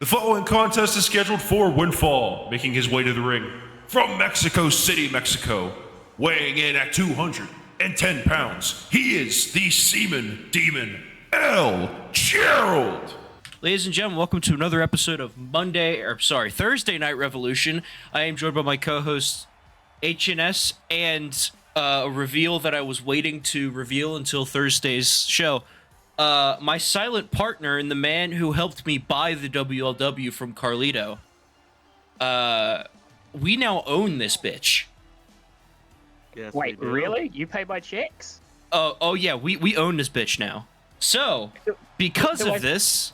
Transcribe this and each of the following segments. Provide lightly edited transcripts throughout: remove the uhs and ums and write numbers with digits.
The following contest is scheduled for Windfall, making his way to the ring from Mexico City, Mexico, weighing in at 210 pounds. He is the Seaman Demon, El Gerald. Ladies and gentlemen, welcome to another episode of Thursday Night Revolution. I am joined by my co-hosts HNS and a reveal that I was waiting to reveal until Thursday's show. My silent partner and the man who helped me buy the WLW from Carlito. We now own this bitch. Yes, Wait, really? You pay by checks? Oh yeah, we own this bitch now. So, because of this,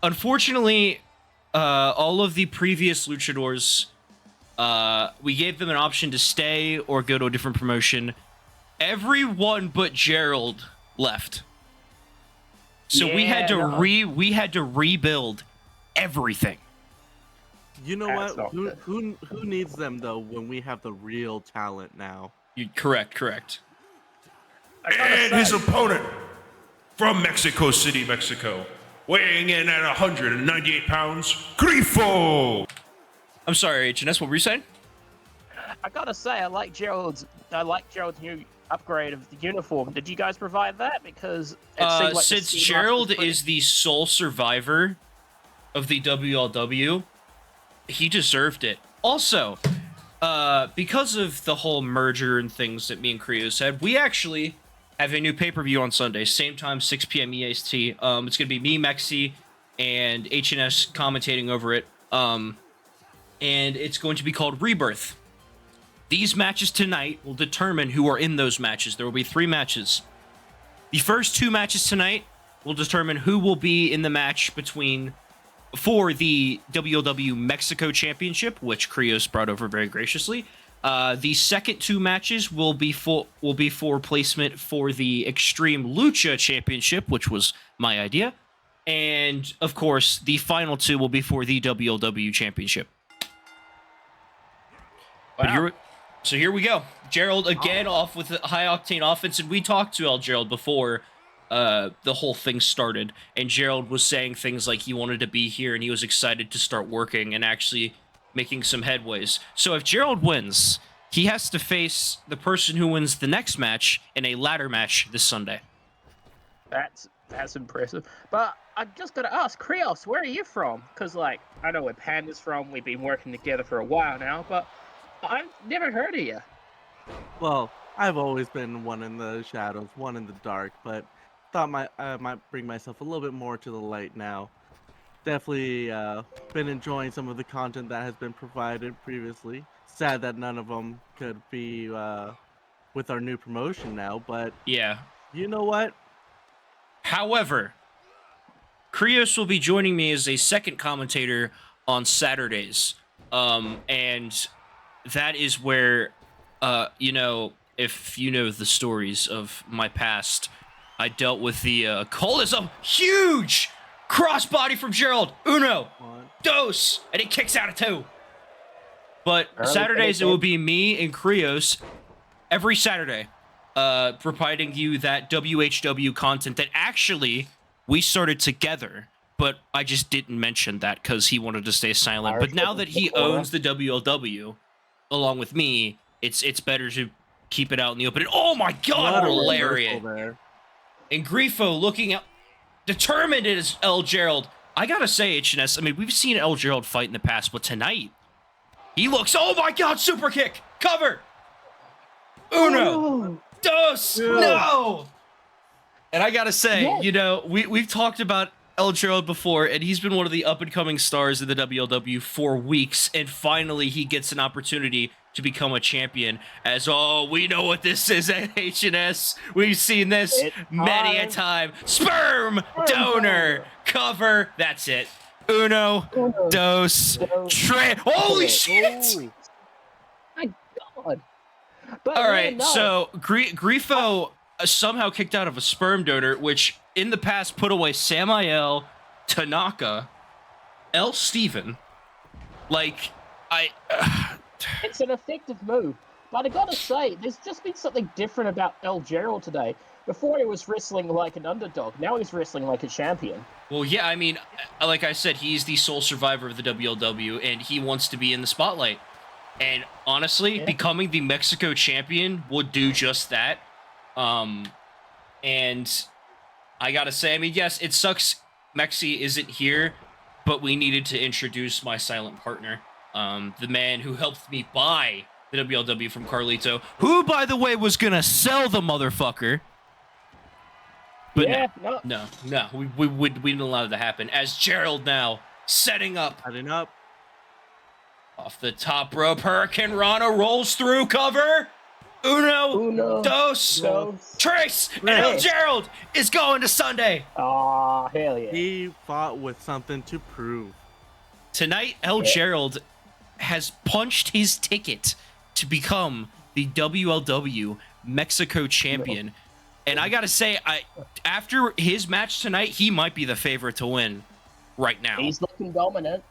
unfortunately, all of the previous luchadors, we gave them an option to stay or go to a different promotion. Everyone but Gerald left. So we had to rebuild everything. You know what? Who needs them though when we have the real talent now? Correct. And his opponent from Mexico City, Mexico, weighing in at 198 pounds, Grifo. I'm sorry, HNS, what were you saying? I gotta say, I like Gerald's new upgrade of the uniform. Did you guys provide that? Because it seemed like since Gerald is the sole survivor of the WLW, he deserved it. Also, because of the whole merger and things that me and Creo said, we actually have a new pay-per-view on Sunday, same time, 6 p.m. EST. It's going to be me, Mexi, and HNS commentating over it. And it's going to be called Rebirth. These matches tonight will determine who are in those matches. There will be 3 matches. The first 2 matches tonight will determine who will be in the match for the WLW Mexico Championship, which Krios brought over very graciously. The second 2 matches will be for placement for the Extreme Lucha Championship, which was my idea. And, of course, the final 2 will be for the WLW Championship. Wow. So here we go. Gerald again off with a high-octane offense, and we talked to El Gerald before the whole thing started, and Gerald was saying things like he wanted to be here and he was excited to start working and actually making some headways. So if Gerald wins, he has to face the person who wins the next match in a ladder match this Sunday. That's impressive. But I just gotta ask, Krios, where are you from? Because, I know where Panda's from. We've been working together for a while now, but I've never heard of you. Well, I've always been one in the shadows, one in the dark, but thought I might bring myself a little bit more to the light now. Definitely been enjoying some of the content that has been provided previously. Sad that none of them could be with our new promotion now, but yeah. You know what? However, Krios will be joining me as a second commentator on Saturdays. And that is where, if you know the stories of my past, I dealt with the coldest huge crossbody from Gerald. Uno, dos, and he kicks out of 2. But Saturdays, it will be me and Krios every Saturday, providing you that WHW content that actually we started together. But I just didn't mention that because he wanted to stay silent. But now that he owns the WLW, along with me, it's better to keep it out in the open. And oh my God, what a lariat! And Grifo looking out, determined as El Gerald. I gotta say, HNS, I mean, we've seen El Gerald fight in the past, but tonight, he looks, oh my God, super kick, cover! Uno, dos, no! And I gotta say, we've talked about El Gerald before, and he's been one of the up-and-coming stars in the WLW for weeks, and finally he gets an opportunity to become a champion. As, we know what this is at HNS. We've seen this many a time. Sperm donor, cover, that's it. Uno, dos, tre. Holy shit! My God. But all right, so Grifo somehow kicked out of a sperm donor, which in the past put away Samael, Tanaka, L. Steven. It's an effective move. But I gotta say, there's just been something different about El Gerald today. Before he was wrestling like an underdog. Now he's wrestling like a champion. Well, yeah, I mean, like I said, he's the sole survivor of the WLW, and he wants to be in the spotlight. And honestly, becoming the Mexico champion would do just that. And I gotta say, I mean, yes, it sucks Mexi isn't here, but we needed to introduce my silent partner, the man who helped me buy the WLW from Carlito, who, by the way, was gonna sell the motherfucker. But no, we didn't allow that to happen. As Gerald now setting up. Heading up. Off the top rope, Hurricane Rana rolls through cover. Uno, dos, Trace, and El Gerald is going to Sunday. Aw, hell yeah. He fought with something to prove. Tonight, El Gerald has punched his ticket to become the WLW Mexico champion. And I gotta say, after his match tonight, he might be the favorite to win right now. He's looking dominant.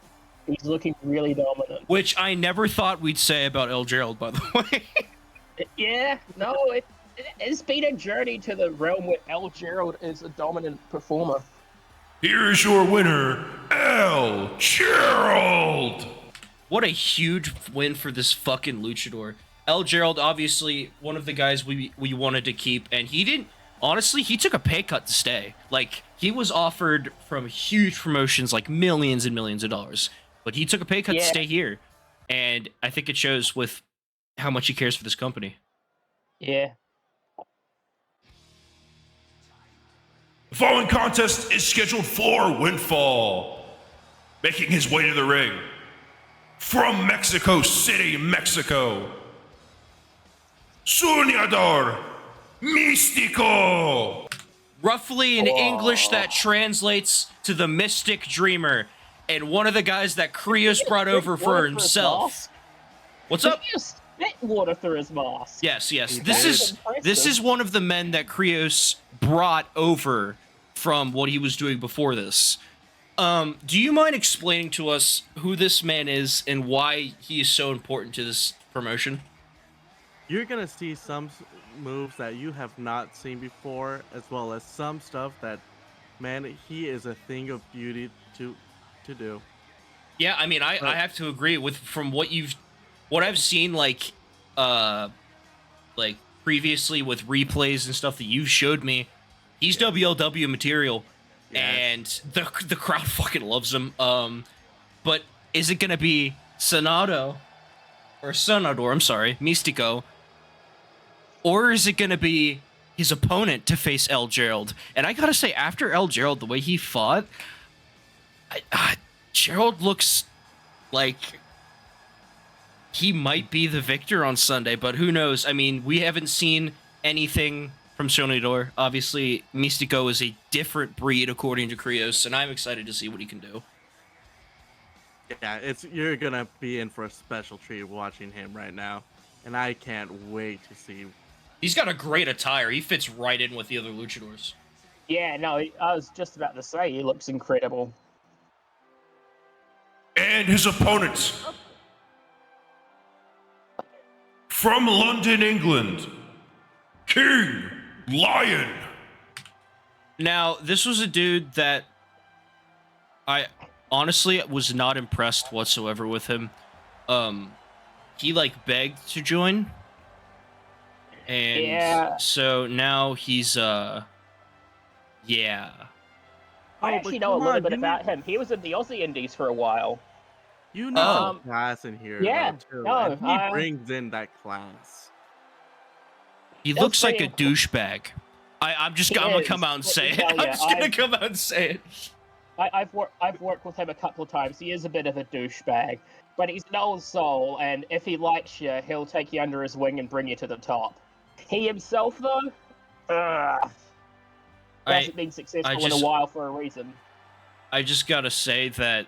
He's looking really dominant. Which I never thought we'd say about El Gerald, by the way. Yeah, no, it's been a journey to the realm where El Gerald is a dominant performer. Here is your winner, El Gerald! What a huge win for this fucking luchador. El Gerald, obviously, one of the guys we wanted to keep, and he didn't... Honestly, he took a pay cut to stay. Like, he was offered from huge promotions, like millions and millions of dollars. But he took a pay cut to stay here. And I think it shows with how much he cares for this company. Yeah. The following contest is scheduled for Windfall. Making his way to the ring, from Mexico City, Mexico, Soñador Místico. Roughly in English, that translates to the Mystic Dreamer, and one of the guys that Krios brought over for himself. What's up? He just spit water through his mask. Yes. This is one of the men that Krios brought over from what he was doing before this. Do you mind explaining to us who this man is and why he is so important to this promotion? You're gonna see some moves that you have not seen before, as well as some stuff that, man, he is a thing of beauty to do. Yeah, I mean, I have to agree with from what I've seen, like previously with replays and stuff that you showed me. He's WLW material. And the crowd fucking loves him. But is it gonna be Sonador, I'm sorry, Místico, or is it gonna be his opponent to face El Gerald? And I gotta say, after El Gerald, the way he fought, Gerald looks like he might be the victor on Sunday, but who knows? I mean, we haven't seen anything from Sonador. Obviously, Místico is a different breed according to Krios, and I'm excited to see what he can do. Yeah, you're gonna be in for a special treat watching him right now, and I can't wait to see. He's got a great attire. He fits right in with the other luchadors. Yeah, no, I was just about to say, he looks incredible. And his opponent, from London, England, King Lion. Now, this was a dude that I honestly was not impressed whatsoever with him. He like begged to join. And so now he's I actually know a little bit about him. He was in the Aussie Indies for a while. You know some class in here, though, too. No, and he brings in that class. He looks like a douchebag. I'm gonna come out and say it. I'm just gonna come out and say it. I've worked with him a couple of times. He is a bit of a douchebag, but he's an old soul, and if he likes you, he'll take you under his wing and bring you to the top. He himself, though, hasn't been successful in a while for a reason. I just gotta say that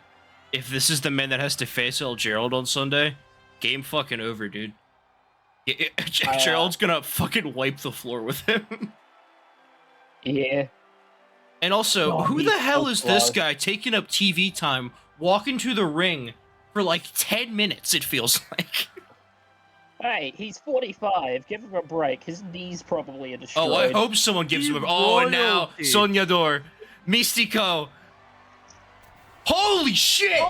if this is the man that has to face El Gerald on Sunday, game fucking over, dude. Gerald's gonna fucking wipe the floor with him. Yeah. And also, who the hell is this guy taking up TV time, walking to the ring for like 10 minutes, it feels like? Hey, he's 45. Give him a break. His knees probably are destroyed. Oh, I hope someone gives him a... He's Oh, and now royalty. Soñador. Mystico. Holy shit!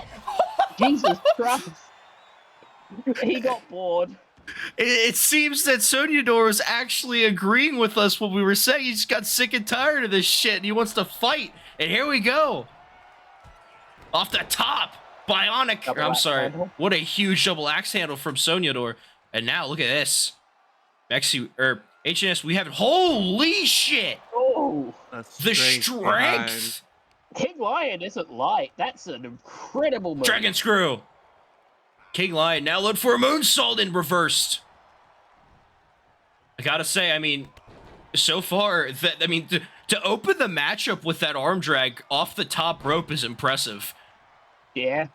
Jesus Christ. He got bored. It seems that Soñador was actually agreeing with us what we were saying. He just got sick and tired of this shit, and he wants to fight. And here we go. Off the top. Bionic. Double I'm axe sorry. handle. What a huge double axe handle from Soñador. And now, look at this. HNS, we have... Holy shit! Oh, The strength! King Lion isn't light. That's an incredible move. Dragon Screw! King Lion now look for a moonsault in reversed. I gotta say, I mean, so far, to open the matchup with that arm drag off the top rope is impressive. Yeah.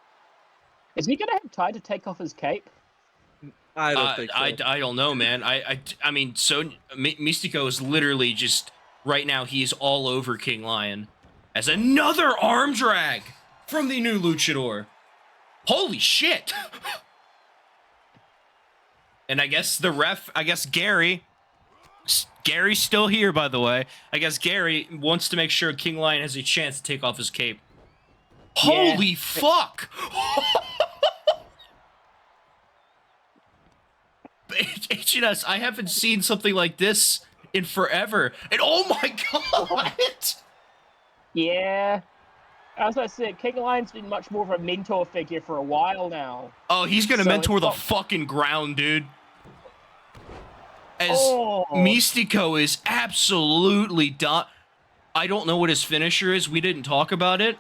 Is he gonna have time to take off his cape? I don't think so. I don't know, man. I mean, so Mystico is literally just right now. He's all over King Lion as another arm drag from the new Luchador. Holy shit! And I guess the ref, Gary's still here, by the way. I guess Gary wants to make sure King Lion has a chance to take off his cape. Yeah. Holy fuck! HNS, I haven't seen something like this in forever. And oh my god! Yeah. As I said, King Lion's been much more of a mentor figure for a while now. Oh, he's gonna So mentor it's the not- fucking ground, dude. As Oh. Mystico is absolutely done. I don't know what his finisher is. We didn't talk about it.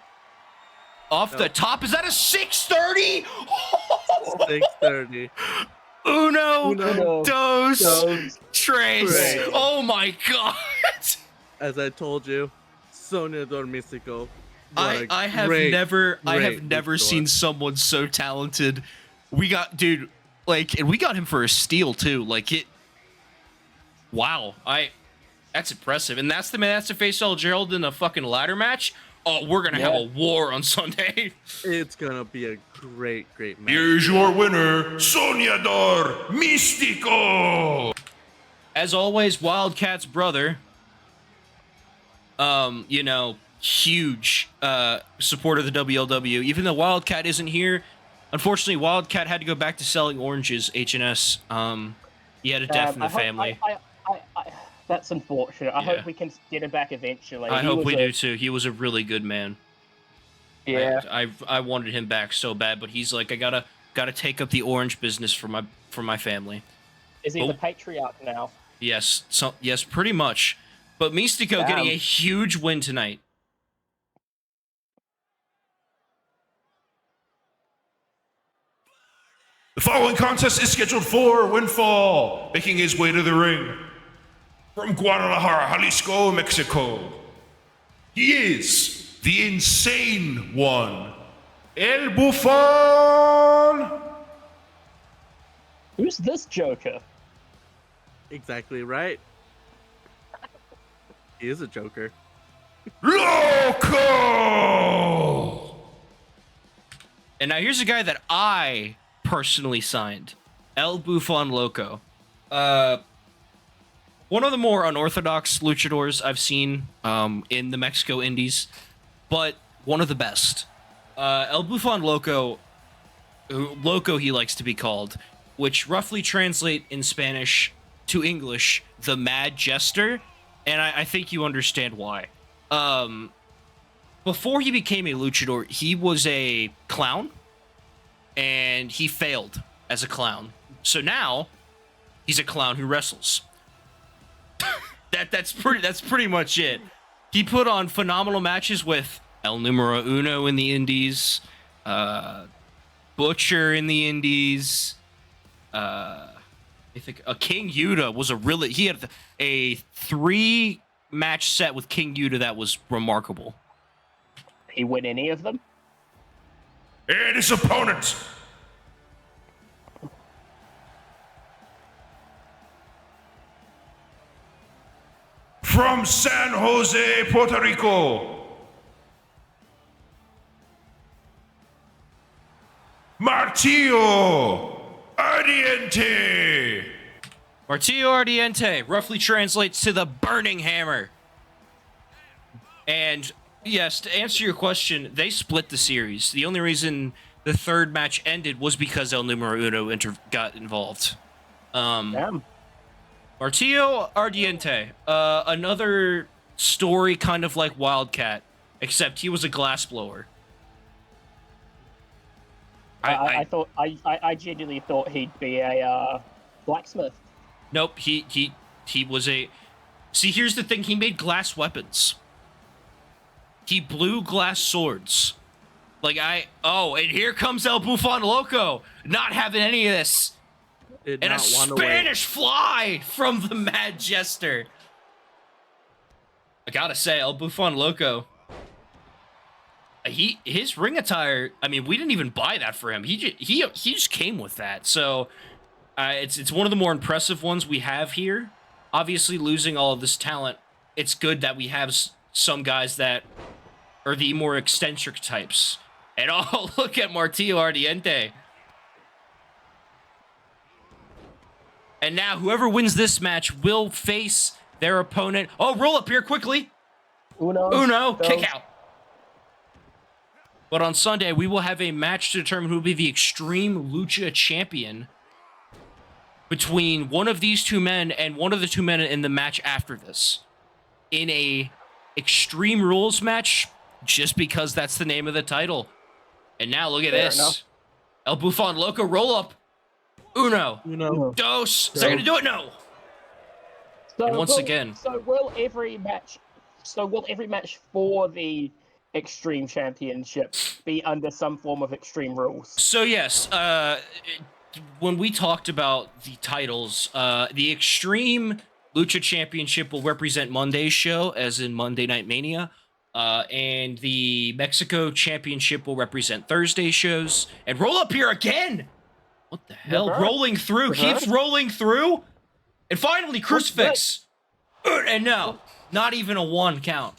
Off the top, is that a 630? 630. Uno, Uno, dos, dos, tres. tres. Oh my god. As I told you, Soñador Mystico. I have never seen someone so talented. We got, dude, like, and we got him for a steal too. Like it. Wow, that's impressive. And that's the man that's to face El Gerald in a fucking ladder match. Oh, we're gonna have a war on Sunday. It's gonna be a great match. Here's your winner, Soñador Mystico. As always, Wildcat's brother. You know, huge supporter of the WLW. Even though Wildcat isn't here, unfortunately, Wildcat had to go back to selling oranges. HNS. He had a death in the family. That's unfortunate. I Yeah. hope we can get him back eventually. I He hope was we a- do too. He was a really good man. Yeah. I wanted him back so bad, but he's like, I gotta take up the orange business for my family. Is he Oh. the patriarch now? Yes, yes, pretty much. But Mystico getting a huge win tonight. The following contest is scheduled for Windfall, making his way to the ring. From Guadalajara, Jalisco, Mexico. He is the insane one, El Buffon. Who's this Joker? Exactly right. He is a Joker. Loco! And now here's a guy that I personally signed, El Buffon Loco. One of the more unorthodox luchadors I've seen in the Mexico Indies, but one of the best. El Buffon Loco, Loco he likes to be called, which roughly translate in Spanish to English, the Mad Jester, and I think you understand why. Before he became a luchador, he was a clown, and he failed as a clown. So now, he's a clown who wrestles. That's pretty much it. He put on phenomenal matches with El Numero Uno in the Indies, Butcher in the Indies. I think King Yuta was he had a 3-match set with King Yuta that was remarkable. He win any of them? And his opponent. From San Jose, Puerto Rico. Martillo Ardiente. Martillo Ardiente roughly translates to the burning hammer. And yes, to answer your question, they split the series. The only reason the third match ended was because El Numero Uno got involved. Damn. Martillo Ardiente, another story kind of like Wildcat, except he was a glassblower. I genuinely thought he'd be a blacksmith. Nope, he was a... See, here's the thing, he made glass weapons. He blew glass swords. Like, and here comes El Bufon Loco, not having any of this. And a Spanish fly from the Mad Jester. I gotta say, El Bufon Loco, his ring attire, I mean, we didn't even buy that for him. He just came with that. So it's one of the more impressive ones we have here. Obviously, losing all of this talent, it's good that we have some guys that are the more eccentric types. And look at Martillo Ardiente. And now whoever wins this match will face their opponent. Oh, roll up here quickly. Uno, kick out. But on Sunday, we will have a match to determine who will be the Extreme Lucha Champion between one of these two men and one of the two men in the match after this. In a Extreme Rules match, just because that's the name of the title. And now look at this. Enough. El Bufon Loco, roll up. Uno. Dos. Is that going to do it? No. So And once again. So will every match for the Extreme Championship be under some form of Extreme Rules? So yes, when we talked about the titles, the Extreme Lucha Championship will represent Monday's show, as in Monday Night Mania, and the Mexico Championship will represent Thursday shows. And roll up here again! What the hell? Rolling through, keeps rolling through, and finally Crucifix! And no, not even a 1 count.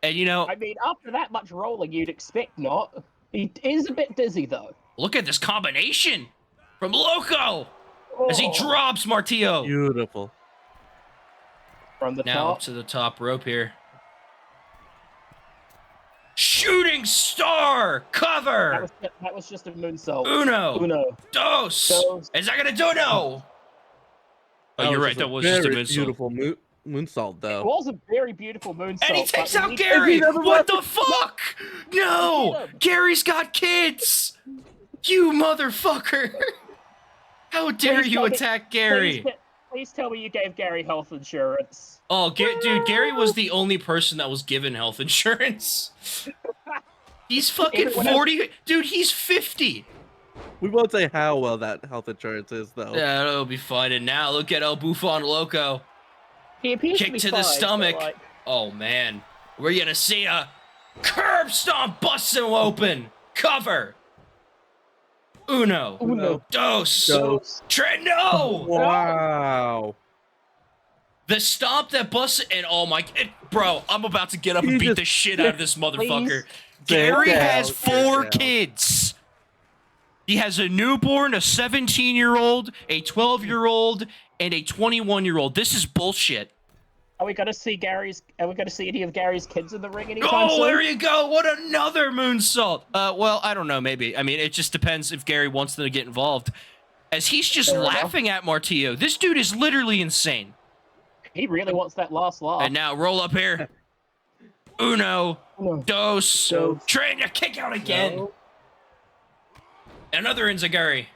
And you know... I mean, after that much rolling, you'd expect not. He is a bit dizzy, though. Look at this combination from Loco as he drops Martillo. Beautiful. From the Now up top. to the top rope here. Shooting star cover. That was just a moonsault. Uno. Dos. Is that gonna do it? No. Oh, you're right. That was just a moonsault. Beautiful moonsault, It though. was a very beautiful moonsault. And he takes but out we- Gary. What the fuck? No. Gary's got kids. You motherfucker. How dare Please you tell me- attack Gary? Please tell me you gave Gary health insurance. Oh, dude, Gary was the only person that was given health insurance. He's fucking 40. Dude, he's 50. We won't say how well that health insurance is, though. Yeah, it'll be fine. And now look at El Bufon Loco. He appears Kick to, be to fine, the stomach. but, like, Oh, man. We're going to see a curb stomp bust him open. Cover. Uno. Dos. No. Wow. The stomp that busts and oh my, bro, I'm about to get up and beat the shit out of this motherfucker. Gary has 4 kids. He has a newborn, a 17-year-old, a 12-year-old, and a 21-year-old. This is bullshit. Are we gonna see any of Gary's kids in the ring anytime soon? Oh, there you go. What another moonsault. Well, I don't know, maybe. I mean, it just depends if Gary wants them to get involved. As he's just laughing at Martillo. This dude is literally insane. He really wants that last laugh. And now roll up here. Uno. Dos. Train your kick out again. No. Another Enziguri.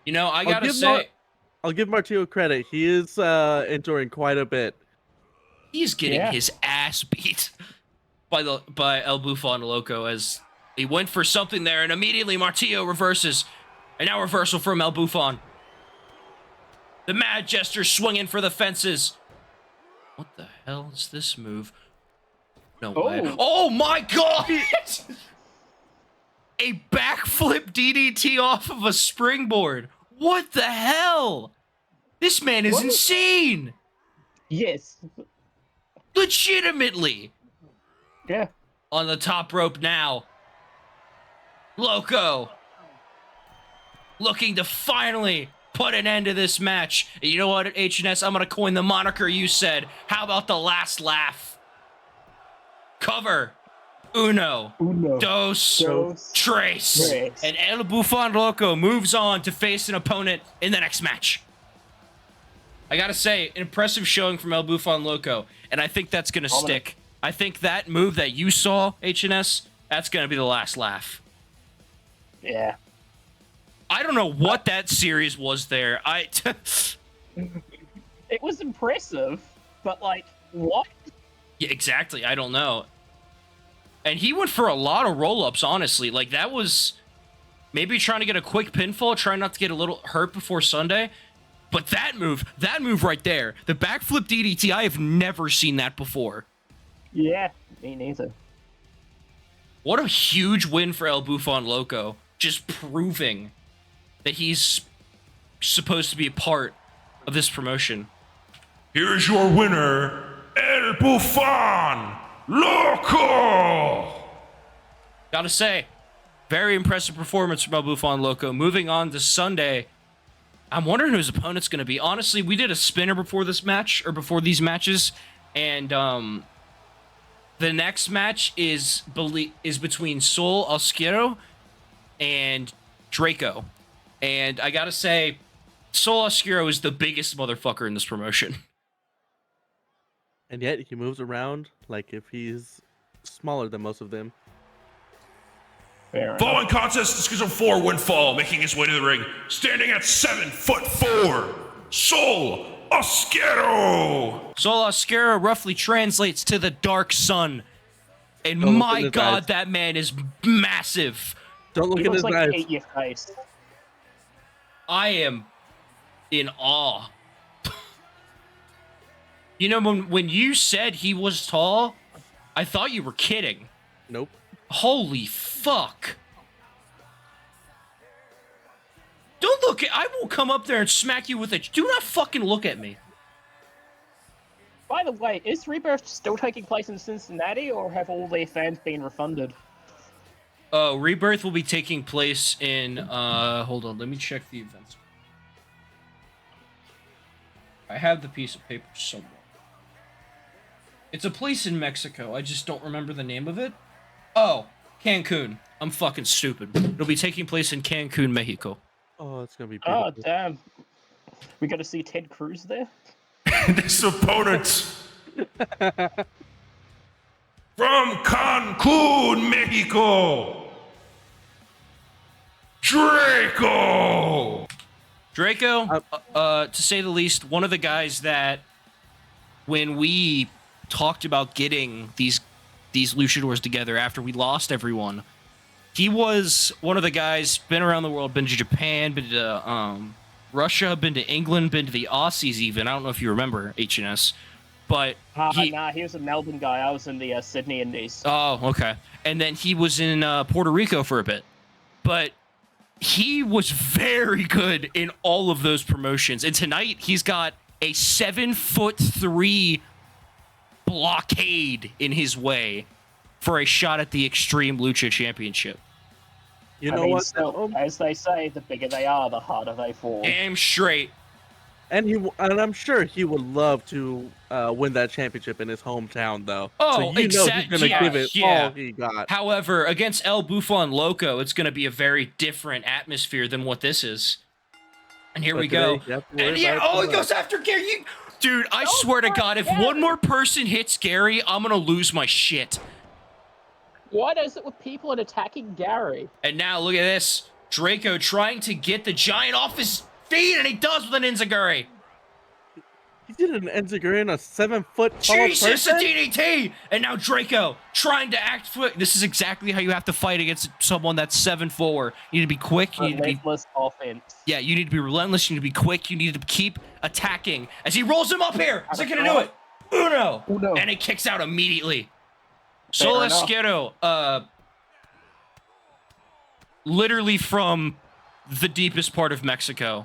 You know, I gotta say, I'll give Martillo credit. He is enduring quite a bit. he's getting his ass beat by El Bufon Loco as he went for something there, and immediately Martillo reverses. And now reversal from El Bufon. The Mad Jester swinging for the fences. What the hell is this move? No way. Oh my god! A backflip DDT off of a springboard. What the hell? This man is insane. Yes. Legitimately. Yeah. On the top rope now. Loco. Looking to finally put an end to this match. And you know what, HNS? I'm going to coin the moniker you said. How about the last laugh? Cover. Uno. Dos. Tres. And El Bufon Loco moves on to face an opponent in the next match. I gotta say, an impressive showing from El Bufon Loco, and I think that's gonna stick. I think that move that you saw, HNS, that's gonna be the last laugh. Yeah. I don't know what that series was there. It was impressive, but like, what? Yeah, exactly. I don't know. And he went for a lot of roll-ups, honestly. Like, that was maybe trying to get a quick pinfall, trying not to get a little hurt before Sunday. But that move right there, the backflip DDT, I have never seen that before. Yeah, me neither. What a huge win for El Bufon Loco, just proving that he's supposed to be a part of this promotion. Here is your winner, El Bufon Loco! Gotta say, very impressive performance from El Bufon Loco. Moving on to Sunday, I'm wondering who his opponent's going to be. Honestly, we did a spinner before this match, or before these matches, and the next match is between Sol Oscuro and Draco. And I gotta say, Sol Oscuro is the biggest motherfucker in this promotion. And yet he moves around like if he's smaller than most of them. Following contest is scheduled for Windfall, making his way to the ring, standing at 7'4", Sol Oscuro. Sol Oscuro roughly translates to the Dark Sun. And Don't look my in his god, eyes. that man is massive. Don't look He in looks his like eyes. he ate your face. I am in awe. You know, when you said he was tall, I thought you were kidding. Nope. Holy fuck. Don't look at... I will come up there and smack you with a... Do not fucking look at me. By the way, is Rebirth still taking place in Cincinnati, or have all their fans been refunded? Rebirth will be taking place in... hold on, let me check the events. I have the piece of paper somewhere. It's a place in Mexico. I just don't remember the name of it. Oh, Cancun. I'm fucking stupid. It'll be taking place in Cancun, Mexico. Oh, it's gonna be Oh, beautiful. damn. We got to see Ted Cruz there? This opponent from Cancun, Mexico, Draco. Draco, to say the least, one of the guys that when we talked about getting these luchadors together after we lost everyone, he was one of the guys, been around the world, been to Japan, been to Russia, been to England, been to the Aussies even. I don't know if you remember HNS, but Nah, he was a Melbourne guy. I was in the Sydney Indies. Oh, okay. And then he was in Puerto Rico for a bit. But he was very good in all of those promotions. And tonight, he's got a 7'3" blockade in his way for a shot at the Extreme Lucha Championship. You I know mean, what? still, as they say, the bigger they are, the harder they fall. Damn straight. And I'm sure he would love to win that championship in his hometown, though. Oh, so you know he's gonna give it all he got. However, against El Bufon Loco, it's going to be a very different atmosphere than what this is. And here But we today, go. you have to worry And yeah, about he the goes after Gary. Dude, I swear to God, if one more person hits Gary, I'm going to lose my shit. What is it with people and attacking Gary? And now look at this. Draco trying to get the Giant off his feet, and he does with an Enziguri. He did an Enziguri in a 7-foot tall Jesus, a person? DDT! And now Draco trying to act foot. This is exactly how you have to fight against someone that's 7'4". You need to be quick. You need to be Relentless offense. Yeah, you need to be relentless. You need to be quick. You need to keep attacking. As he rolls him up here. Is he going to do it? Uno. Uno. And it kicks out immediately. Fair Sol enough. Esquero, literally from the deepest part of Mexico.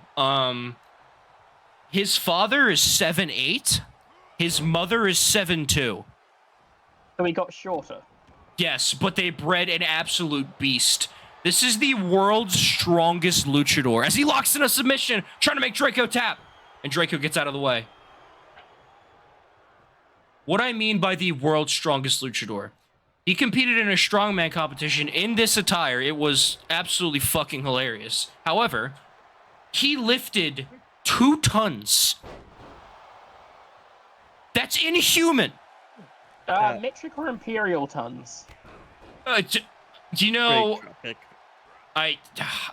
His father is 7'8". His mother is 7'2". So he got shorter. Yes, but they bred an absolute beast. This is the world's strongest luchador. As he locks in a submission, trying to make Draco tap. And Draco gets out of the way. What I mean by the world's strongest luchador. He competed in a strongman competition in this attire. It was absolutely fucking hilarious. However, he lifted 2 tons. That's inhuman. Metric or imperial tons? Do you know... Great pick.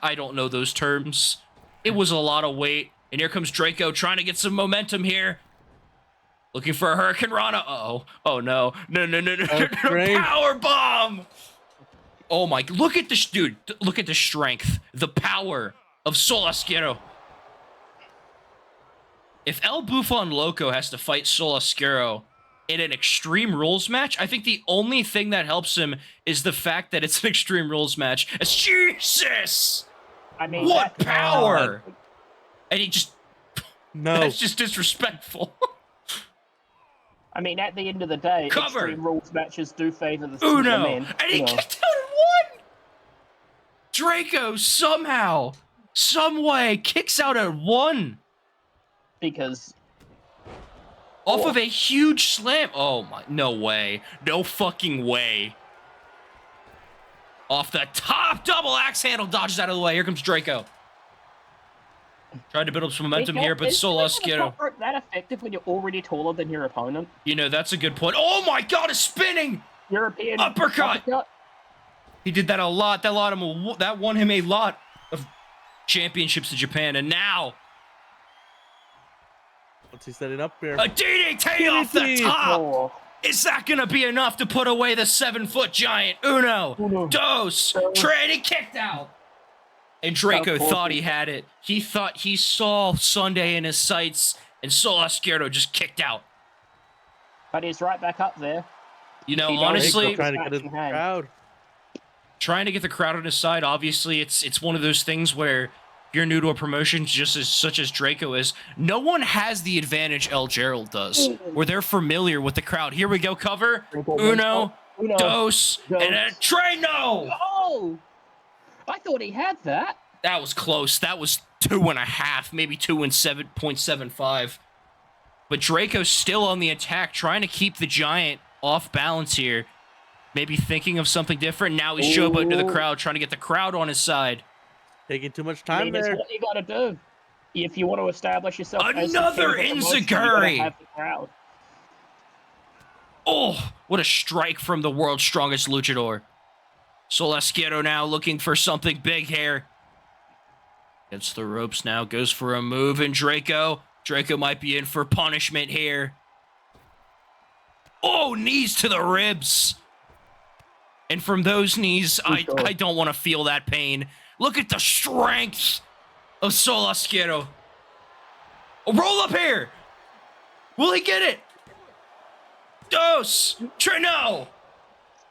I don't know those terms. It was a lot of weight. And here comes Draco trying to get some momentum here. Looking for a Hurricane Rana. Uh-oh. Oh, no. No. Power bomb! Oh, my... Look at this, dude. Look at the strength. The power of Sol Asquero. If El Bufon Loco has to fight Sol Asquero in an Extreme Rules match, I think the only thing that helps him is the fact that it's an Extreme Rules match. It's Jesus! I mean, What power! And he just... No. That's just disrespectful. I mean, at the end of the day, Cover. Extreme Rules matches do favor the simpler Uno! men. And he you know. kicked out at 1! Draco somehow, some way, kicks out at 1. Because Off of a huge slam. Oh my, no way. No fucking way. Off the top, double axe handle, dodges out of the way. Here comes Draco. Tried to build up some momentum here, but Sol Asquero. That effective when you're already taller than your opponent. You know, that's a good point. Oh my god, a spinning European uppercut. He did that a lot. That won him a lot of championships in Japan. And now, What's he setting up here? a DDT off the DDT. top. Oh, Is that going to be enough to put away the 7-foot giant? Uno, dos, Trey, he kicked out. And Draco thought he had it. He thought he saw Sunday in his sights, and Sol Asquero just kicked out. but he's right back up there. You know, He does. honestly, Trying to get his Scratching hand. crowd. trying to get the crowd on his side, obviously, it's one of those things where you're new to a promotion, just as such as Draco is. No one has the advantage El Gerald does, where they're familiar with the crowd. Here we go, cover. Uno, dos, and a Trey, no! Oh! I thought he had that. That was close. That was 2.5, maybe 7.75. But Draco's still on the attack, trying to keep the giant off balance here. Maybe thinking of something different. Now he's showboating to the crowd, trying to get the crowd on his side. Taking too much I time mean, it's there. what you gotta do. If you want to establish yourself as the Another king of the promotion, you enziguri. gotta have the crowd. Oh, what a strike from the world's strongest luchador. Sol Asquero now looking for something big here. Gets the ropes now, goes for a move, and Draco might be in for punishment here. Oh, knees to the ribs. And from those knees, I don't want to feel that pain. Look at the strength of Sol Asquero. Oh, roll up here. Will he get it? Dos. No.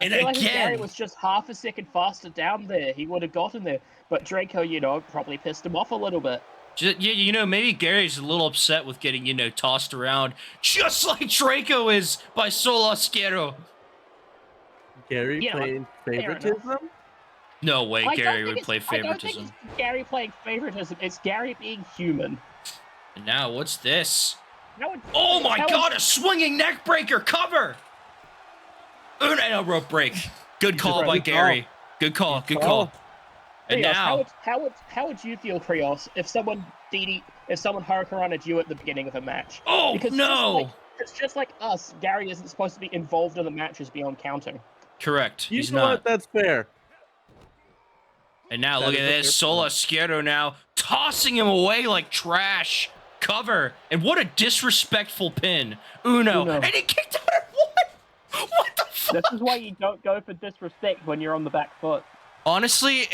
And I feel like if Gary again. was just half a second faster down there, he would have gotten there. But Draco, you know, probably pissed him off a little bit. You know, maybe Gary's a little upset with getting, you know, tossed around, just like Draco is by Sol Asquero. Gary Yeah, playing fair favoritism? No way I don't Gary think would it's- play I don't think favoritism. it's Gary playing favoritism. It's Gary being human. And now, what's this? That would, Oh my that god, would- a swinging neck breaker, cover! No, rope break. Good call by Good call. Gary. Good call, good call. And Krios, now, how would you feel, Krios, if someone hurricaned you at the beginning of a match? oh Because no! It's just like us. Gary isn't supposed to be involved in the matches beyond counting. Correct, You he's know what? not. That's fair. And now, That look is at a fair this, Sol point. Asquero now, tossing him away like trash. Cover, and what a disrespectful pin. Uno. And he kicked out at 1! What the fuck? This is why you don't go for disrespect when you're on the back foot. Honestly,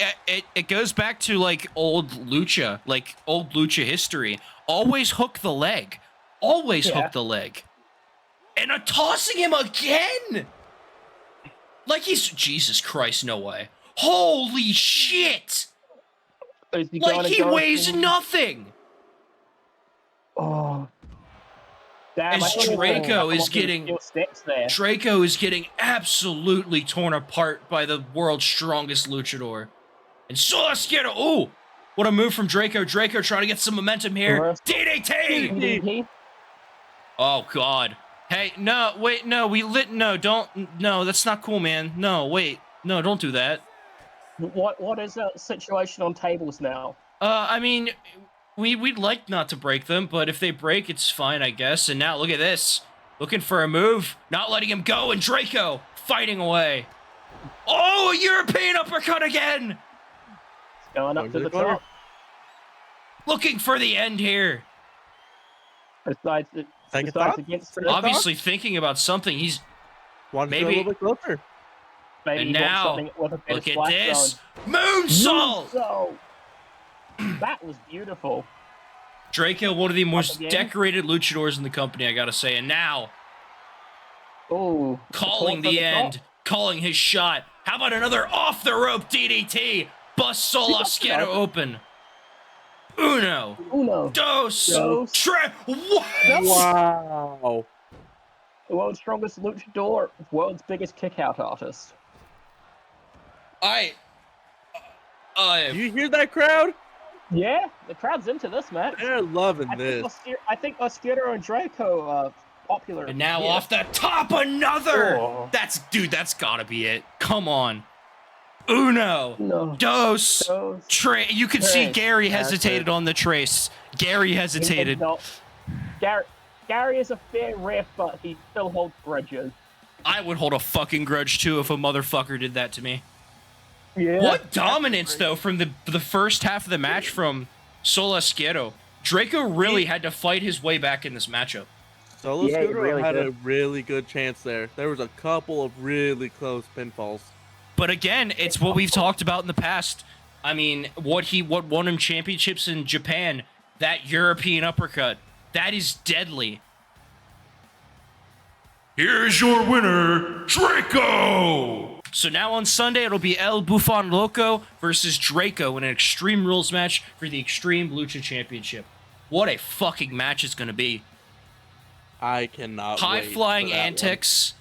it goes back to like old lucha history. Always hook the leg. Always hook the leg. And tossing him again. Like he's Jesus Christ, no way. Holy shit! Is he Like gonna he go weighs for- nothing. Oh. Damn, As I thought he was Draco gonna come is up with getting- steel steps there. Draco is getting absolutely torn apart by the world's strongest luchador. And Solasquero. Ooh, what a move from Draco. Draco trying to get some momentum here. Reverse. DDT. DDT. Oh God. Hey, no, wait, no, no, that's not cool, man. No, wait, no, don't do that. What is the situation on tables now? I mean, we'd like not to break them, but if they break, it's fine, I guess. And now look at this, looking for a move, not letting him go, and Draco fighting away. Oh, a European uppercut again! It's going up to the corner. top. Looking for the end here. Besides, Second besides thought? against Second thought? Obviously thinking about something. He's Wanted to Maybe- go a little bit closer. maybe and he wants now something with a bit look of at splash this zone. moonsault. So that was beautiful. Draco, one of the most again. decorated luchadors in the company, I gotta say. And now, Ooh, calling the end, calling his shot. How about another off the rope DDT? Bust Solasquero open. Uno, Uno, dos, Dos. tre. What? Wow. the world's strongest luchador, world's biggest kick-out artist. I. Do you hear that crowd? Yeah, the crowd's into this match. They're loving I think, this. I think Oscuro and Draco are popular. And now here. off the top, another. Oh. That's gotta be it. Come on. Uno, No. dos, Dos. You can see Trace. Gary That's hesitated it. on the trace. Gary He did hesitated. not- Gary is a fair ref, but he still holds grudges. I would hold a fucking grudge too if a motherfucker did that to me. Yeah. What dominance though from the first half of the match from Solasquero. Draco really had to fight his way back in this matchup. Solo Yeah, he Scooter really had a did. really good chance there. There was a couple of really close pinfalls. But again, it's what we've talked about in the past. I mean, what won him championships in Japan, that European uppercut, that is deadly. Here's your winner, Draco! So now on Sunday, it'll be El Bufon Loco versus Draco in an Extreme Rules match for the Extreme Lucha Championship. What a fucking match it's going to be. I cannot wait High-flying for that one. antics.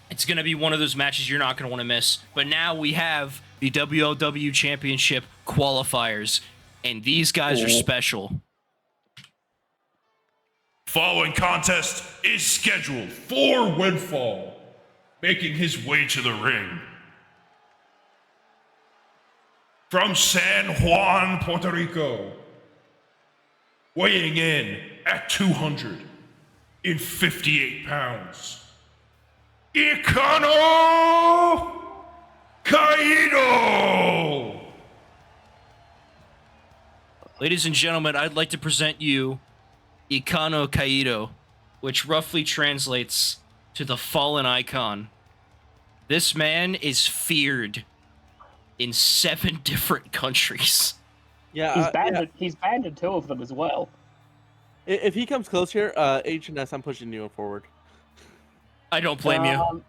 It's going to be one of those matches you're not going to want to miss. But now we have the WLW Championship qualifiers, and these guys are special. Following contest is scheduled for Windfall, making his way to the ring. From San Juan, Puerto Rico, weighing in at 258 pounds, Icano Caído! Ladies and gentlemen, I'd like to present you Icano Caído, which roughly translates to the fallen icon. This man is feared in 7 different countries. Yeah, He's banned in 2 of them as well. If he comes close here, H&S, I'm pushing you forward. I don't blame you.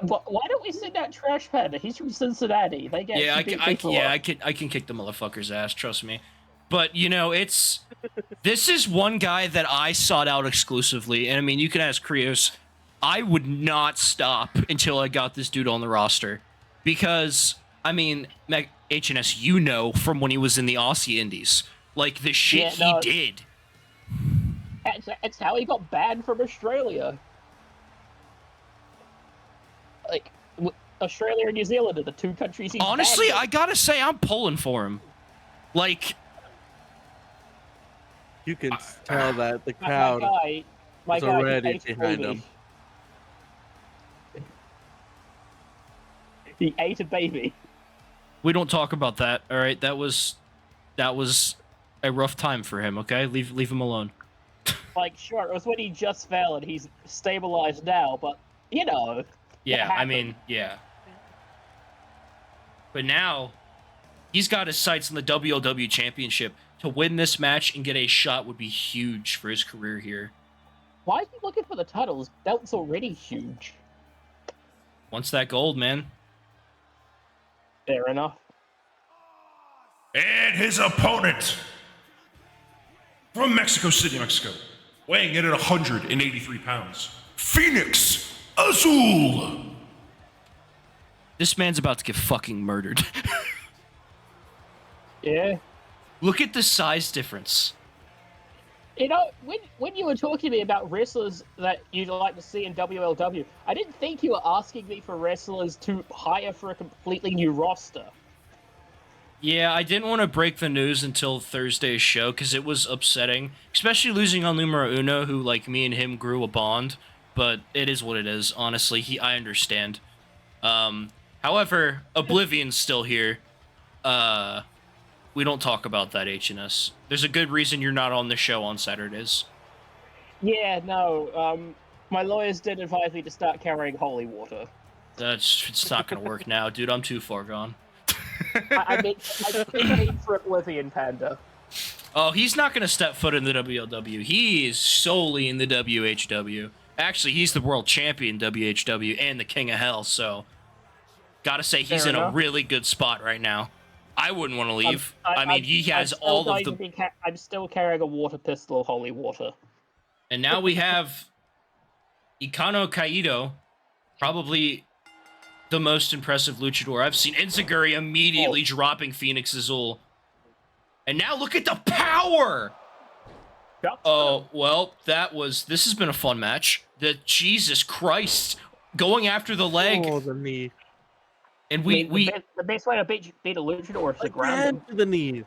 Why don't we send out Trash Panda? He's from Cincinnati. They get Yeah, to beat people up. I can kick the motherfucker's ass, trust me. But you know, this is one guy that I sought out exclusively, and I mean, you can ask Krios. I would not stop until I got this dude on the roster, because I mean, HNS, you know, from when he was in the Aussie Indies, like the shit Yeah, no. he did. It's how he got banned from Australia. Like, Australia and New Zealand are the 2 countries he's Honestly, banned I gotta say, I'm pulling for him. Like, You can tell that the in. crowd My is guy, he already ate a behind baby. him. He ate a baby. we don't talk about that. All right, that was a rough time for him. Okay, leave him alone. Like, sure, it was when he just fell and he's stabilized now, but, you know. Yeah, I happened. mean, yeah. But now, he's got his sights on the WLW Championship. To win this match and get a shot would be huge for his career here. Why is he looking for the title? His belt's already huge. Wants that gold, man. Fair enough. And his opponent, from Mexico City, Mexico, weighing in at 183 pounds, Phoenix Azul. This man's about to get fucking murdered. Yeah. Look at the size difference. You know, when you were talking to me about wrestlers that you'd like to see in WLW, I didn't think you were asking me for wrestlers to hire for a completely new roster. Yeah, I didn't want to break the news until Thursday's show because it was upsetting, especially losing on Numero Uno, who, like, me and him grew a bond. But it is what it is. Honestly, I understand. However, Oblivion's still here. We don't talk about that, HNS. There's a good reason you're not on the show on Saturdays. Yeah, no. My lawyers did advise me to start carrying holy water. It's not gonna work now, dude. I'm too far gone. I mean for Oblivion, Panda. Oh, he's not gonna step foot in the WLW. He is solely in the WHW. Actually, he's the world champion WHW and the king of hell. So, gotta say he's Fair in enough. a really good spot right now. I wouldn't want to leave. I mean, he has all of the. I'm still carrying a water pistol, holy water. And now we have Ikano Kaido, probably the most impressive luchador I've seen. Enziguri immediately dropping Phoenix Azul. And now look at the power! Oh, well, this has been a fun match. Jesus Christ, going after the leg. Oh, the knee. And the best way to beat a luchador is to ground him. Again to the knee.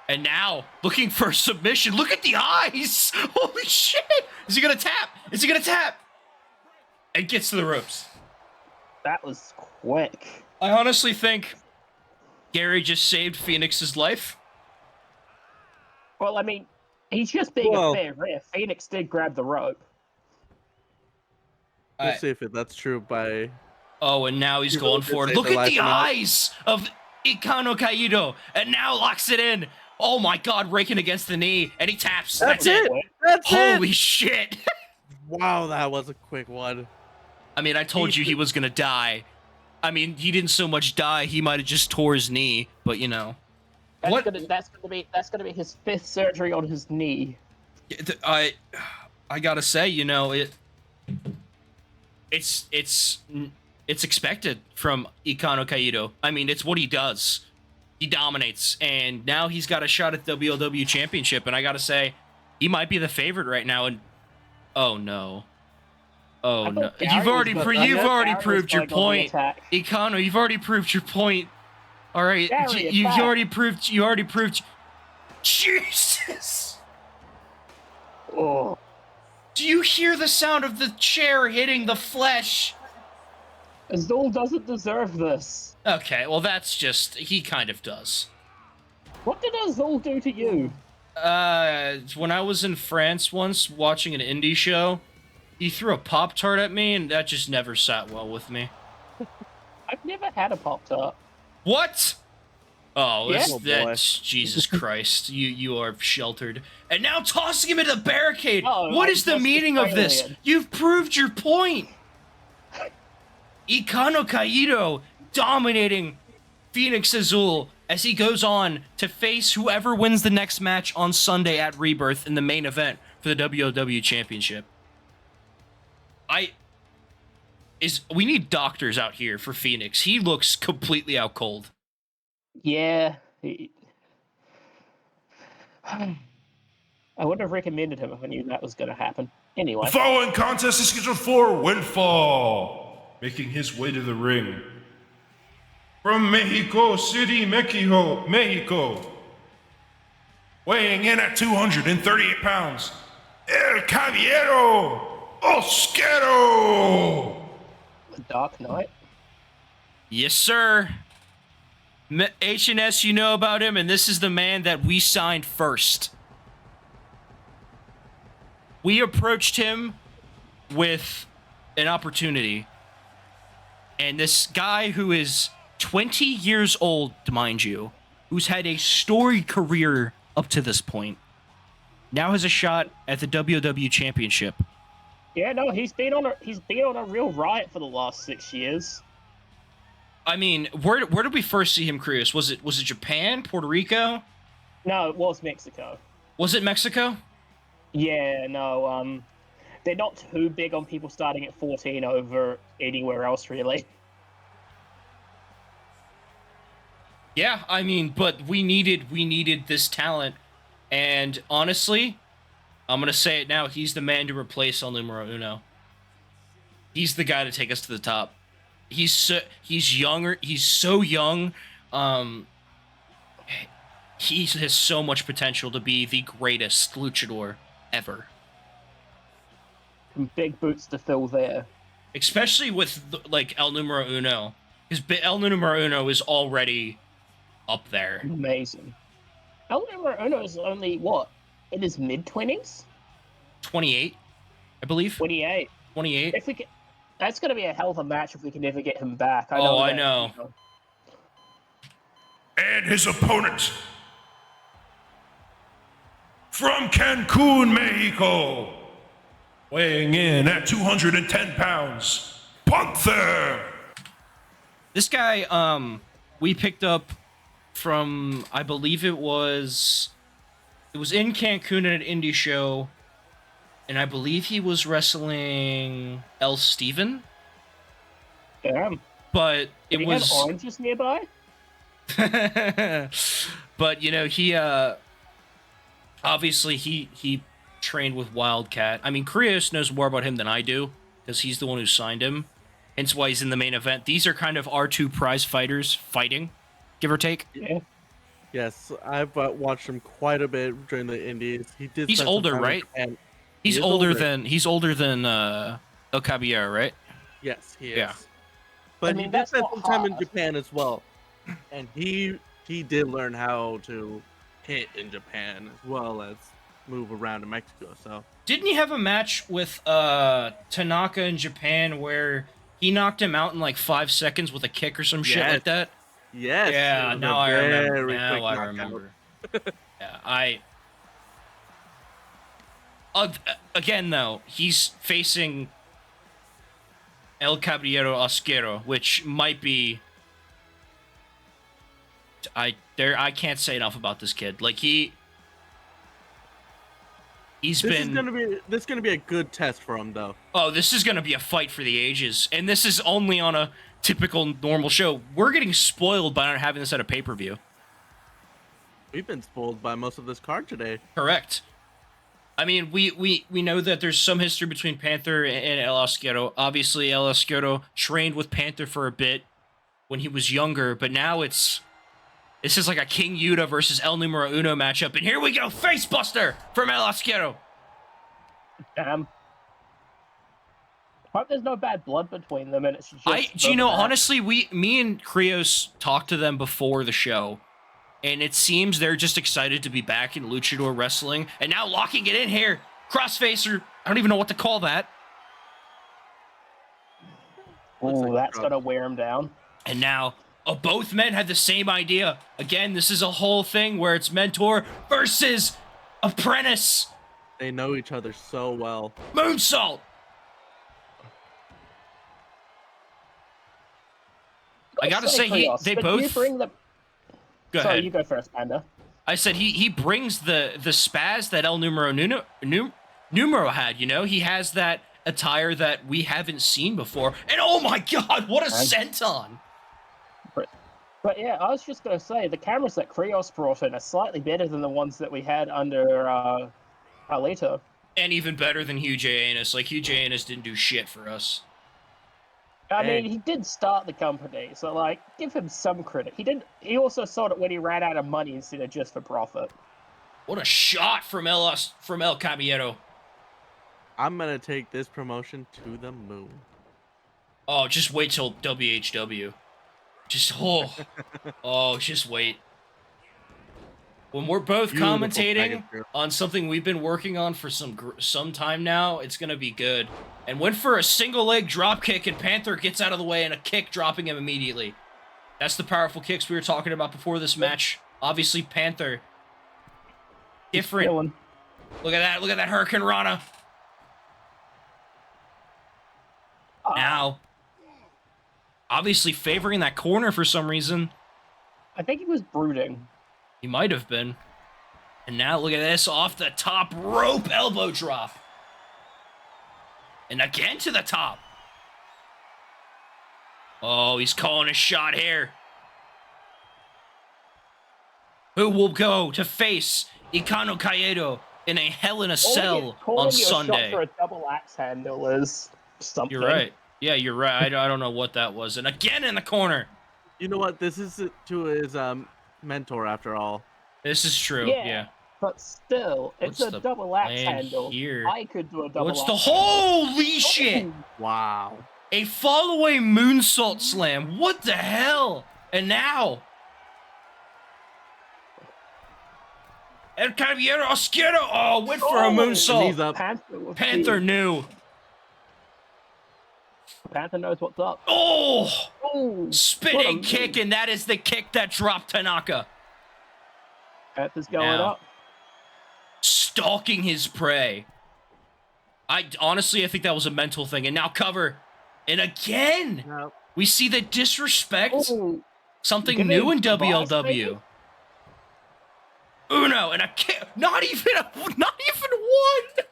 And now, looking for a submission. Look at the eyes! Holy shit! Is he gonna tap? Is he gonna tap? And gets to the ropes. That was quick. I honestly think Gary just saved Phoenix's life. Well, I mean, he's just being a fair ref. Phoenix did grab the rope. We'll see if that's true by... Oh, and now he's You going really did for it. save Look the at life the or not? eyes of Ikano Kaido. And now locks it in. Oh my god, raking against the knee. And he taps. That's it. That's Holy it! shit. Wow, that was a quick one. I mean, I told you he was going to die. I mean, he didn't so much die. He might have just tore his knee. But, you know. That's gonna be his 5th surgery on his knee. I gotta say, you know, it's expected from Ikano Kaido. I mean, it's what he does. He dominates, and now he's got a shot at WLW Championship. And I gotta say, he might be the favorite right now. And oh no, oh no, you've already proved your point, Ikano. You've already proved your point. All right, you already proved. Jesus. Oh. Do you hear the sound of the chair hitting the flesh? Azul doesn't deserve this. Okay, well that's just, he kind of does. What did Azul do to you? When I was in France once watching an indie show, he threw a Pop-Tart at me and that just never sat well with me. I've never had a Pop-Tart. What? Oh, Yeah? that's Jesus Christ. You are sheltered. And now tossing him into the barricade. Oh, What is the meaning of this? Australian. You've proved your point. Ikano Kaido dominating Phoenix Azul as he goes on to face whoever wins the next match on Sunday at Rebirth in the main event for the WLW Championship. We need doctors out here for Phoenix. He looks completely out cold. Yeah. I wouldn't have recommended him if I knew that was going to happen. Anyway. The following contest is scheduled for Windfall, making his way to the ring. From Mexico City, Mexico, weighing in at 238 pounds, El Caballero Osquero. The Dark Knight? Yes, sir. HNS, you know about him, and this is the man that we signed first. We approached him with an opportunity, and this guy who is 20 years old, mind you, who's had a storied career up to this point, now has a shot at the WLW Championship. Yeah, no, he's been on a real riot for the last 6 years. I mean, where did we first see him, Chris? Was it Japan, Puerto Rico? No, it was Mexico. Was it Mexico? Yeah, no, they're not too big on people starting at 14 over anywhere else, really. Yeah, I mean, but we needed this talent, and honestly, I'm gonna say it now. He's the man to replace El Numero Uno. He's the guy to take us to the top. He's younger. He's so young. Um, he has so much potential to be the greatest luchador ever. Some big boots to fill there. Especially with like El Numero Uno, because El Numero Uno is already up there. Amazing. El Numero Uno is only, what, in his mid-20s? 28, I believe. 28. 28. If we can, that's going to be a hell of a match if we can ever get him back. I know. And his opponent from Cancun, Mexico, weighing in at 210 pounds, Panther. This guy, we picked up from, I believe it was in Cancun at an indie show, and I believe he was wrestling El Steven. Damn. But Did it he was have oranges nearby? but you know, he obviously he trained with Wildcat. I mean, Krios knows more about him than I do because he's the one who signed him. Hence why he's in the main event. These are kind of our two prize fighters fighting, give or take. Yeah. Yes, I've watched him quite a bit during the Indies. He's He's spend some older, time in right? Japan. He's He is older than El Caballero, right? Yes, he is. Yeah. But I mean, he did that's spend not some time in hard. Japan as well, and he did learn how to hit in Japan as well as move around in Mexico. So Didn't he have a match with Tanaka in Japan where he knocked him out in like 5 seconds with a kick or some shit Yes. like that? yes, Yeah, it was now a I remember. very Now quick I knockout. remember. Yeah, again though, he's facing El Caballero Osquero, which might be. I can't say enough about this kid. Like he's This been. is gonna be a good test for him though. Oh, this is gonna be a fight for the ages, and this is only on a typical normal show. We're getting spoiled by not having this at a pay-per-view. We've been spoiled by most of this card today. Correct. I mean, we know that there's some history between Panther and El Osquero. Obviously, El Osquero trained with Panther for a bit when he was younger, but now this is like a King Yuta versus El Numero Uno matchup, and here we go, Facebuster from El Osquero. Damn. Hope there's no bad blood between them, and it's just. You know, honestly, me and Krios talked to them before the show, and it seems they're just excited to be back in luchador wrestling, and now locking it in here, crossfacer. I don't even know what to call that. Looks Ooh, like that's a gonna wear him down. And now, both men had the same idea. Again, this is a whole thing where it's mentor versus apprentice. They know each other so well. Moonsault. I gotta say, Krios, they but both. You bring the... Go Sorry, ahead. you go first, Panda. I said he brings the spaz that El Numero had. You know, he has that attire that we haven't seen before. And oh my God, what a senton! But yeah, I was just gonna say the cameras that Krios brought in are slightly better than the ones that we had under Carlito. And even better than Hugh J. Anus. Like Hugh J. Anus didn't do shit for us. I Hey. mean, he did start the company, so like, give him some credit. He didn't. He also sold it when he ran out of money instead of just for profit. What a shot from El Caballero. I'm gonna take this promotion to the moon. Oh, just wait till WHW. Just just wait. When we're both Beautiful commentating package here. on something we've been working on for some time now, it's gonna be good. And went for a single leg drop kick, and Panther gets out of the way and a kick dropping him immediately. That's the powerful kicks we were talking about before this match. Obviously, Panther different. Killing. Look at that! Look at that Hurricane Rana. Now, obviously favoring that corner for some reason. I think he was brooding. He might have been. And now look at this, off the top rope elbow drop. And again to the top. Oh, he's calling a shot here. Who will go to face Ikano Kaieto in a Hell in a Cell on Sunday? Calling you a shot for a double axe handle is something. You're right. Yeah, you're right. I don't know what that was. And again in the corner. You know what? This is to his mentor after all. This is true. Yeah. Yeah. But still, it's What's a the double axe plan handle. here? I could do a double What's axe the handle. holy shit? Wow. A fall away moonsault slam. What the hell? And now El Caballero Oscuro. Oh, went for a And moonsault. he's up. Panther knew. Panther knows what's up. Oh, Oh, spinning kick, and that is the kick that dropped Tanaka. Panther's going Now. up. Stalking his prey. I think that was a mental thing. And now cover. And again, Now, we see the disrespect. Ooh, Something Give new me in boss, WLW. maybe? Uno and a kick. Not even one.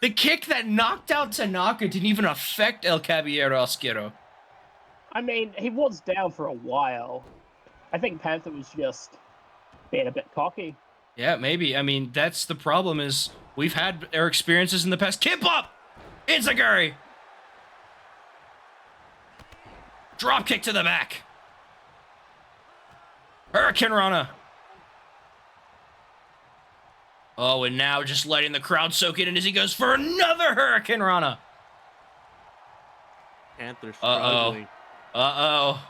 The kick that knocked out Tanaka didn't even affect El Caballero Oscuro. I mean, he was down for a while. I think Panther was just being a bit cocky. Yeah, maybe. I mean, that's the problem is we've had our experiences in the past. Kip up! Enziguri! Drop kick to the back. Hurricane Rana. Oh, and now just letting the crowd soak it in as he goes for another Hurricane Rana. Panther struggling. Uh-oh.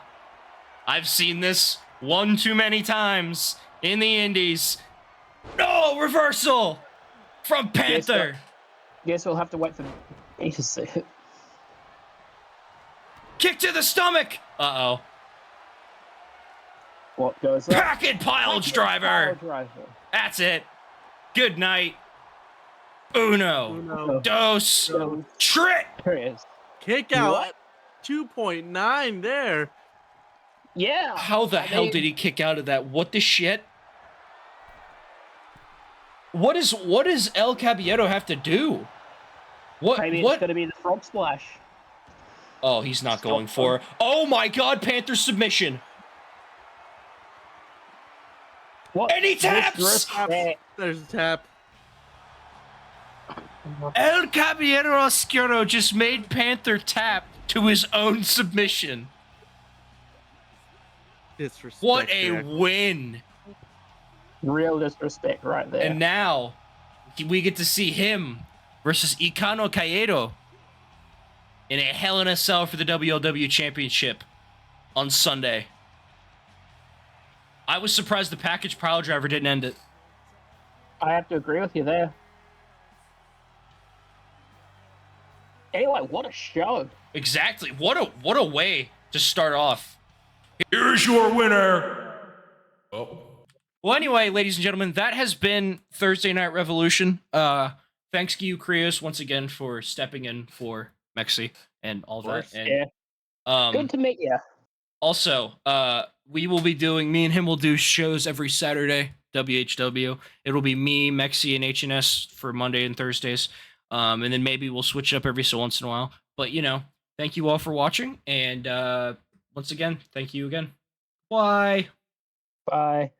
I've seen this one too many times in the Indies. No, reversal from Panther. Guess we'll have to wait for me to see it. Kick to the stomach. Uh-oh. What goes up? Packet Pilage Driver. Pile driver. That's it. Good night. Uno. Uno. Dos. Trit. Here it is. Kick out. What? 2.9 there. Yeah. How the hell did he kick out of that? What the shit? What does El Caballero have to do? Maybe it's What? going to be the frog splash. Oh, he's not going for. Oh my God! Panther submission. What? And he taps! Disrespect. There's a tap. El Caballero Oscuro just made Panther tap to his own submission. Disrespect. What a there. win! Real disrespect right there. And now we get to see him versus Ikano Kaieto in a Hell in a Cell for the WLW Championship on Sunday. I was surprised the package pile driver didn't end it. I have to agree with you there. Anyway, what a show. Exactly. What a way to start off. Here's your winner. Oh. Well, anyway, ladies and gentlemen, that has been Thursday Night Revolution. Thanks to you, Krios, once again for stepping in for Mexi and all that. And, Yeah. Good to meet you. Also, me and him will do shows every Saturday, WHW. It'll be me, Mexi, and HNS for Monday and Thursdays. And then maybe we'll switch it up every so once in a while. But, thank you all for watching. And once again, thank you again. Bye. Bye.